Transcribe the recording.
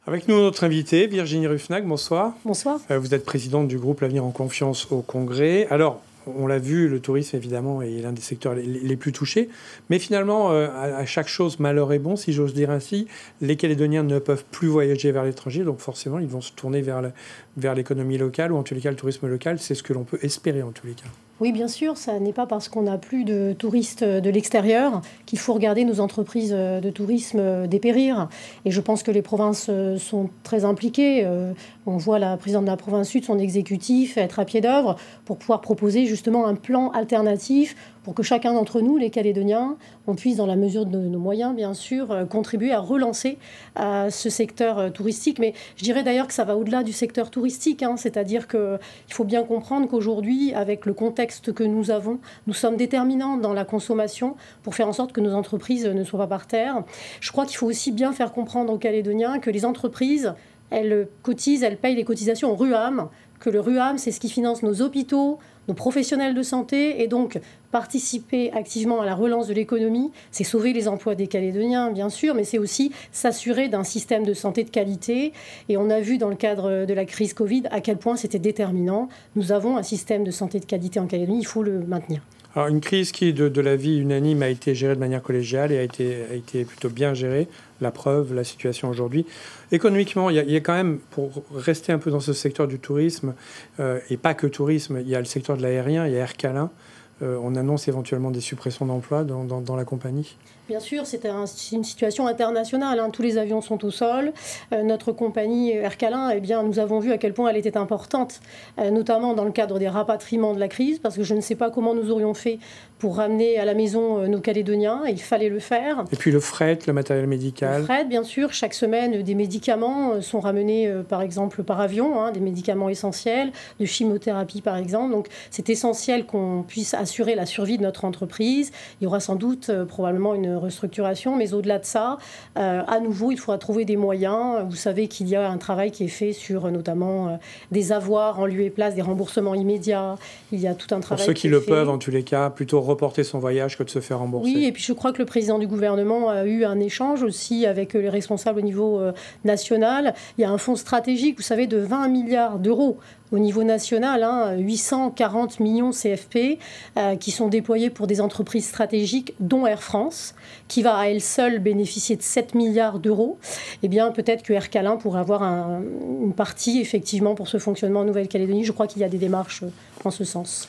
Avec nous, notre invitée, Virginie Ruffnach, bonsoir. Bonsoir. Vous êtes présidente du groupe L'Avenir en Confiance au Congrès. Alors, on l'a vu, le tourisme, évidemment, est l'un des secteurs les plus touchés. Mais finalement, à chaque chose, malheur est bon, si j'ose dire ainsi. Les Calédoniens ne peuvent plus voyager vers l'étranger, donc forcément, ils vont se tourner vers l'économie locale, ou en tous les cas, le tourisme local. C'est ce que l'on peut espérer, en tous les cas. Oui, bien sûr, ça n'est pas parce qu'on n'a plus de touristes de l'extérieur qu'il faut regarder nos entreprises de tourisme dépérir. Et je pense que les provinces sont très impliquées. On voit la présidente de la province sud, son exécutif, être à pied d'œuvre pour pouvoir proposer justement un plan alternatif pour que chacun d'entre nous, les Calédoniens, on puisse, dans la mesure de nos moyens, bien sûr, contribuer à relancer ce secteur touristique. Mais je dirais d'ailleurs que ça va au-delà du secteur touristique, c'est-à-dire qu'il faut bien comprendre qu'aujourd'hui, avec le contexte que nous avons, nous sommes déterminants dans la consommation pour faire en sorte que nos entreprises ne soient pas par terre. Je crois qu'il faut aussi bien faire comprendre aux Calédoniens que les entreprises, elles cotisent, elles payent les cotisations au RUAM, que le RUAM, c'est ce qui finance nos hôpitaux, nos professionnels de santé, et donc participer activement à la relance de l'économie, c'est sauver les emplois des Calédoniens, bien sûr, mais c'est aussi s'assurer d'un système de santé de qualité. Et on a vu dans le cadre de la crise Covid à quel point c'était déterminant. Nous avons un système de santé de qualité en Calédonie, il faut le maintenir. Alors, une crise qui, de l'avis unanime, a été gérée de manière collégiale et a été plutôt bien gérée. La preuve, la situation aujourd'hui. Économiquement, il y a quand même, pour rester un peu dans ce secteur du tourisme, et pas que tourisme, il y a le secteur de l'aérien, il y a Air Calin. On annonce éventuellement des suppressions d'emplois dans la compagnie. Bien sûr, c'est une situation internationale. Tous les avions sont au sol. Notre compagnie Air Calin, nous avons vu à quel point elle était importante, notamment dans le cadre des rapatriements de la crise, parce que je ne sais pas comment nous aurions fait pour ramener à la maison nos Calédoniens. Il fallait le faire. Et puis le fret, le matériel médical. Le fret, bien sûr. Chaque semaine, des médicaments sont ramenés, par exemple, par avion, des médicaments essentiels, de chimiothérapie, par exemple. Donc, c'est essentiel qu'on puisse assurer la survie de notre entreprise. Il y aura sans doute, probablement, une restructuration, mais au-delà de ça, à nouveau, il faudra trouver des moyens. Vous savez qu'il y a un travail qui est fait sur notamment des avoirs en lieu et place, des remboursements immédiats. Il y a tout un travail. Pour ceux qui le peuvent, en tous les cas, plutôt reporter son voyage que de se faire rembourser. Oui, et puis je crois que le président du gouvernement a eu un échange aussi avec les responsables au niveau national. Il y a un fonds stratégique, vous savez, de 20 milliards d'euros au niveau national, 840 millions CFP qui sont déployés pour des entreprises stratégiques, dont Air France, qui va à elle seule bénéficier de 7 milliards d'euros. Eh bien, peut-être que Air Calin pourrait avoir une partie, effectivement, pour ce fonctionnement en Nouvelle-Calédonie. Je crois qu'il y a des démarches en ce sens.